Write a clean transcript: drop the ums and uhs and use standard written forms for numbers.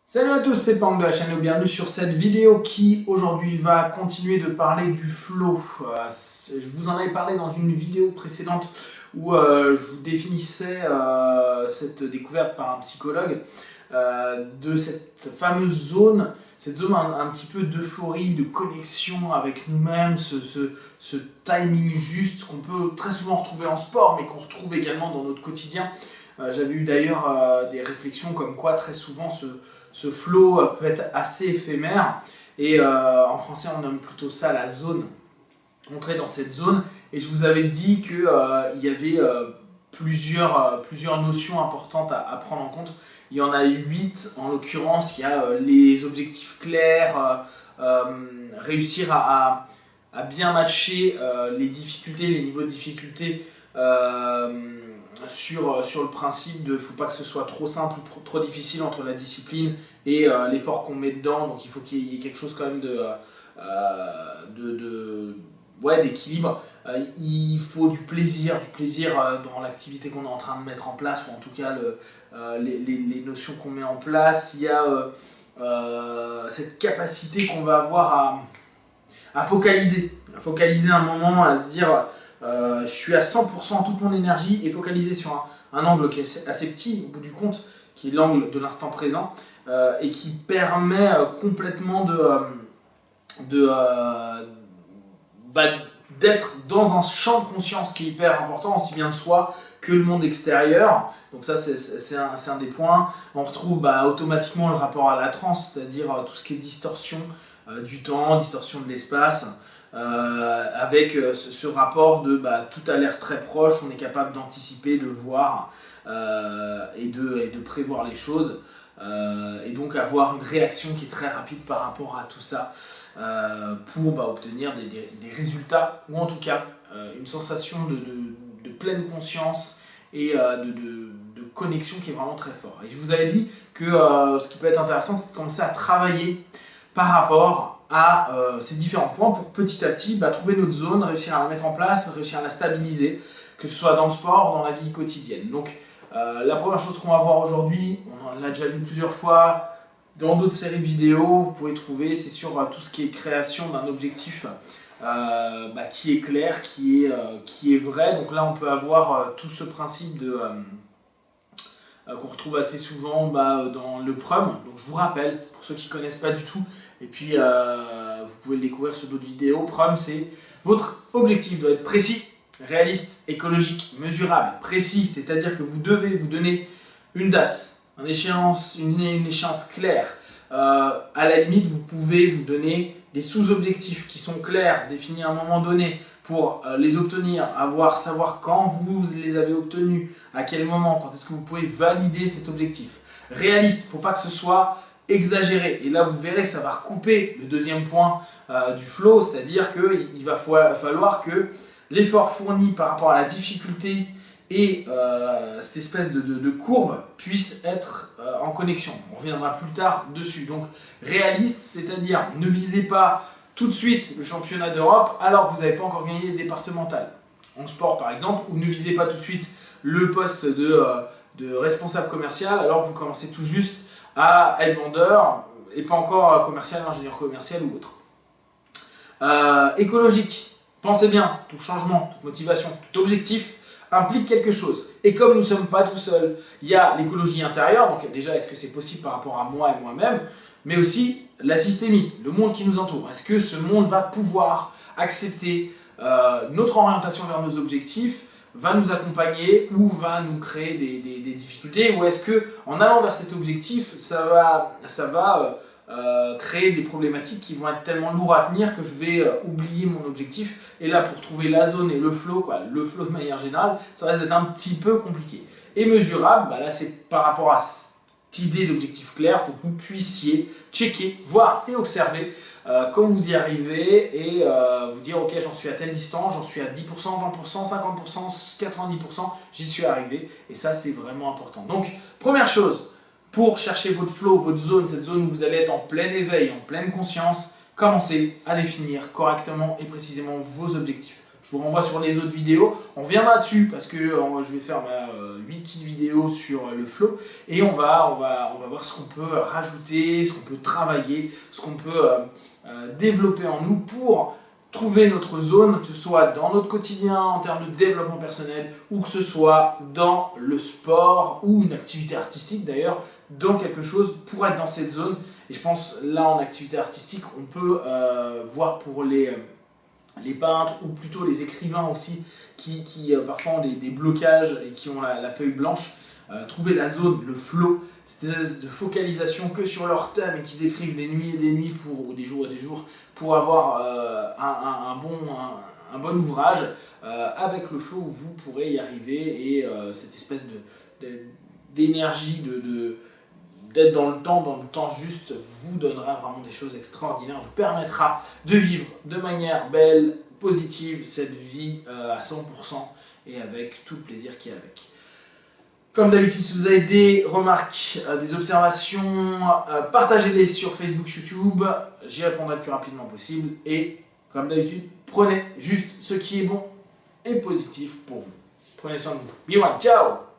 Salut à tous, c'est Pang de la chaîne, bienvenue sur cette vidéo qui aujourd'hui va continuer de parler du flow. Je vous en avais parlé dans une vidéo précédente où je vous définissais cette découverte par un psychologue de cette fameuse zone, cette zone un petit peu d'euphorie, de connexion avec nous-mêmes, ce timing juste qu'on peut très souvent retrouver en sport mais qu'on retrouve également dans notre quotidien. J'avais eu d'ailleurs des réflexions comme quoi très souvent ce flow peut être assez éphémère et en français on nomme plutôt ça la zone. Entrer dans cette zone et je vous avais dit qu'il y avait plusieurs notions importantes à prendre en compte. Il y en a 8 en l'occurrence. Il y a les objectifs clairs, réussir à bien matcher les difficultés, les niveaux de difficulté sur le principe de faut pas que ce soit trop simple ou trop difficile entre la discipline et l'effort qu'on met dedans. Donc il faut qu'il y ait quelque chose quand même d'équilibre. Il faut du plaisir dans l'activité qu'on est en train de mettre en place, ou en tout cas les notions qu'on met en place. Il y a cette capacité qu'on va avoir à focaliser un moment, à se dire je suis à 100% toute mon énergie et focaliser sur un angle qui est assez petit au bout du compte, qui est l'angle de l'instant présent et qui permet complètement de bah, d'être dans un champ de conscience qui est hyper important, aussi bien de soi que le monde extérieur. Donc ça c'est un des points. On retrouve automatiquement le rapport à la transe, c'est-à-dire tout ce qui est distorsion du temps, distorsion de l'espace, avec ce rapport de tout a l'air très proche, on est capable d'anticiper, de voir et de prévoir les choses. Et donc avoir une réaction qui est très rapide par rapport à tout ça pour obtenir des résultats, ou en tout cas une sensation de pleine conscience et de connexion qui est vraiment très fort. Et je vous avais dit que ce qui peut être intéressant, c'est de commencer à travailler par rapport à ces différents points pour petit à petit trouver notre zone, réussir à la mettre en place, réussir à la stabiliser, que ce soit dans le sport, dans la vie quotidienne. Donc la première chose qu'on va voir aujourd'hui, on l'a déjà vu plusieurs fois dans d'autres séries vidéo, vous pouvez trouver, c'est sur tout ce qui est création d'un objectif qui est clair, qui est vrai. Donc là on peut avoir tout ce principe qu'on retrouve assez souvent dans le PRUM. Donc je vous rappelle, pour ceux qui ne connaissent pas du tout, et puis vous pouvez le découvrir sur d'autres vidéos, PRUM c'est votre objectif doit être précis, réaliste, écologique, mesurable, précis, c'est-à-dire que vous devez vous donner une date, une échéance claire. À la limite, vous pouvez vous donner des sous-objectifs qui sont clairs, définis à un moment donné pour les obtenir, savoir quand vous les avez obtenus, à quel moment, quand est-ce que vous pouvez valider cet objectif. Réaliste, il ne faut pas que ce soit exagéré. Et là, vous verrez, ça va recouper le deuxième point du flow, c'est-à-dire qu'il va falloir que l'effort fourni par rapport à la difficulté et cette espèce de courbe puisse être en connexion. On reviendra plus tard dessus. Donc réaliste, c'est-à-dire ne visez pas tout de suite le championnat d'Europe alors que vous n'avez pas encore gagné les départementales. En sport par exemple, ou ne visez pas tout de suite le poste de responsable commercial alors que vous commencez tout juste à être vendeur et pas encore commercial, ingénieur commercial ou autre. Écologique, pensez bien, tout changement, toute motivation, tout objectif implique quelque chose. Et comme nous ne sommes pas tout seuls, il y a l'écologie intérieure, donc déjà est-ce que c'est possible par rapport à moi et moi-même, mais aussi la systémie, le monde qui nous entoure. Est-ce que ce monde va pouvoir accepter notre orientation vers nos objectifs, va nous accompagner ou va nous créer des difficultés, ou est-ce que en allant vers cet objectif, ça va créer des problématiques qui vont être tellement lourdes à tenir que je vais oublier mon objectif. Et là, pour trouver la zone et le flow de manière générale, ça va être un petit peu compliqué. Et mesurable, là c'est par rapport à cette idée d'objectif clair, il faut que vous puissiez checker, voir et observer quand vous y arrivez et vous dire ok, j'en suis à telle distance, j'en suis à 10%, 20%, 50%, 90%, j'y suis arrivé. Et ça c'est vraiment important. Donc première chose, pour chercher votre flow, votre zone, cette zone où vous allez être en plein éveil, en pleine conscience, commencez à définir correctement et précisément vos objectifs. Je je vous renvoie sur les autres vidéos. On reviendra dessus parce que je vais faire 8 petites vidéos sur le flow et on va voir ce qu'on peut rajouter, ce qu'on peut travailler, ce qu'on peut développer en nous pour trouver notre zone, que ce soit dans notre quotidien en termes de développement personnel ou que ce soit dans le sport ou une activité artistique d'ailleurs, dans quelque chose pour être dans cette zone. Et je pense là en activité artistique, on peut voir pour les peintres ou plutôt les écrivains aussi qui parfois ont des blocages et qui ont la feuille blanche, trouver la zone, le flow, cette espèce de focalisation que sur leur thème et qu'ils écrivent des nuits et des nuits ou des jours et des jours pour avoir un bon ouvrage. Avec le flow, vous pourrez y arriver et cette espèce d'énergie, d'être dans le temps juste, vous donnera vraiment des choses extraordinaires, vous permettra de vivre de manière belle, positive, cette vie à 100% et avec tout le plaisir qui est avec. Comme d'habitude, si vous avez des remarques, des observations, partagez-les sur Facebook, YouTube, j'y répondrai le plus rapidement possible et comme d'habitude, prenez juste ce qui est bon et positif pour vous. Prenez soin de vous. Be one, ciao!